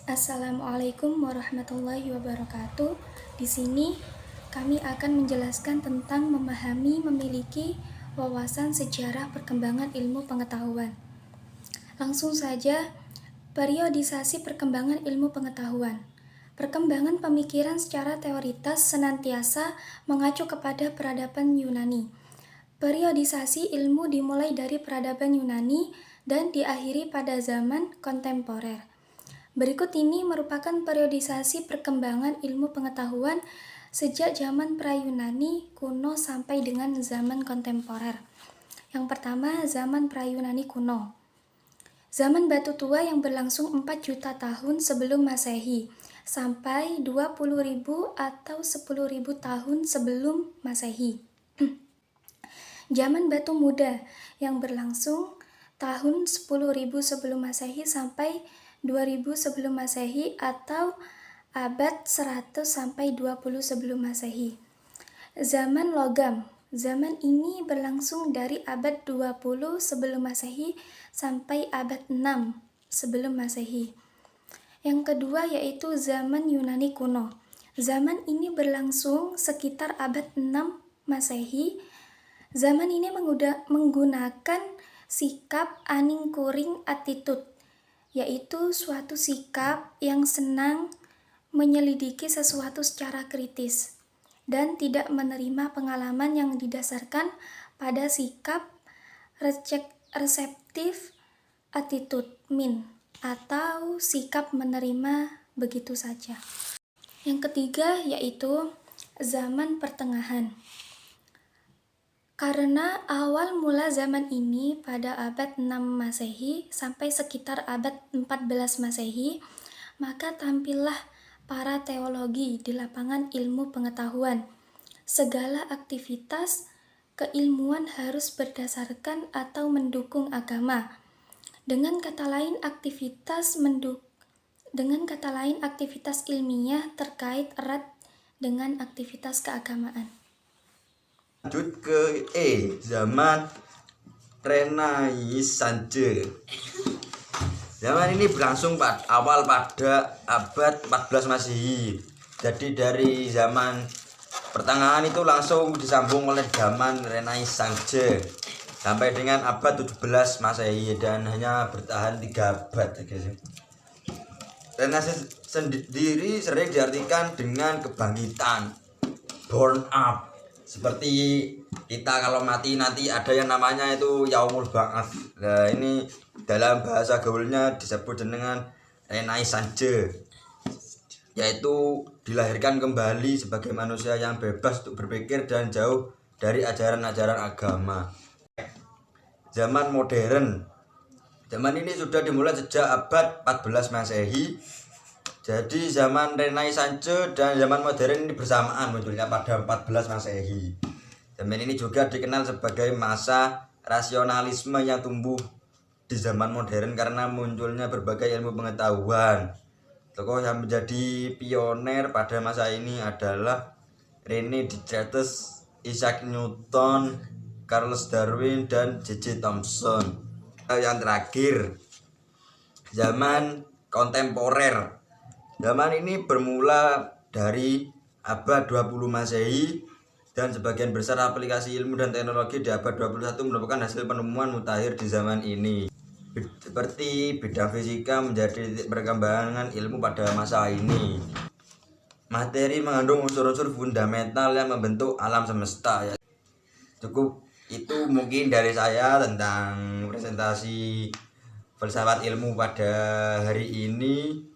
Assalamualaikum warahmatullahi wabarakatuh. Di sini kami akan menjelaskan tentang memiliki wawasan sejarah perkembangan ilmu pengetahuan. Langsung saja, periodisasi perkembangan ilmu pengetahuan. Perkembangan pemikiran secara teoritas senantiasa mengacu kepada peradaban Yunani. Periodisasi ilmu dimulai dari peradaban Yunani dan diakhiri pada zaman kontemporer. Berikut ini merupakan periodisasi perkembangan ilmu pengetahuan sejak zaman pra-Yunani kuno sampai dengan zaman kontemporer. Yang pertama, zaman pra-Yunani kuno. Zaman batu tua yang berlangsung 4 juta tahun sebelum Masehi sampai 20.000 atau 10.000 tahun sebelum Masehi. Zaman batu muda yang berlangsung tahun 10.000 sebelum Masehi sampai 2000 sebelum Masehi atau abad 100 sampai 20 sebelum Masehi. Zaman logam. Zaman ini berlangsung dari abad 20 sebelum Masehi sampai abad 6 sebelum Masehi. Yang kedua yaitu zaman Yunani kuno. Zaman ini berlangsung sekitar abad 6 Masehi. Zaman ini menggunakan sikap aningkuring attitude, yaitu suatu sikap yang senang menyelidiki sesuatu secara kritis dan tidak menerima pengalaman yang didasarkan pada sikap reseptif attitude min atau sikap menerima begitu saja. Yang ketiga yaitu zaman pertengahan. Karena awal mula zaman ini pada abad 6 Masehi sampai sekitar abad 14 Masehi, maka tampillah para teologi di lapangan ilmu pengetahuan. Segala aktivitas keilmuan harus berdasarkan atau mendukung agama. Dengan kata lain aktivitas ilmiah terkait erat dengan aktivitas keagamaan. Lanjut ke zaman Renaissance. Zaman ini berlangsung awal pada abad 14 Masehi. Jadi dari zaman pertengahan itu langsung disambung oleh zaman Renaissance sampai dengan abad 17 Masehi dan hanya bertahan 3 abad. Renaissance sendiri sering diartikan dengan kebangkitan, born up. Seperti kita kalau mati nanti ada yang namanya itu yaumul ba'ats. Nah, ini dalam bahasa gaulnya disebut dengan Renaissance, yaitu dilahirkan kembali sebagai manusia yang bebas untuk berpikir dan jauh dari ajaran-ajaran agama. Zaman modern. Zaman ini sudah dimulai sejak abad 14 Masehi. Jadi zaman Renaissance dan zaman modern ini bersamaan munculnya pada 14 Masehi. Zaman ini juga dikenal sebagai masa rasionalisme yang tumbuh di zaman modern karena munculnya berbagai ilmu pengetahuan. Tokoh yang menjadi pioner pada masa ini adalah Rene Descartes, Isaac Newton, Charles Darwin, dan J.J. Thomson. Yang terakhir, zaman kontemporer. Zaman ini bermula dari abad 20 Masehi dan sebagian besar aplikasi ilmu dan teknologi di abad 21 merupakan hasil penemuan mutakhir di zaman ini. Seperti bidang fisika menjadi titik perkembangan ilmu pada masa ini. Materi mengandung unsur-unsur fundamental yang membentuk alam semesta. Cukup itu mungkin dari saya tentang presentasi filsafat ilmu pada hari ini.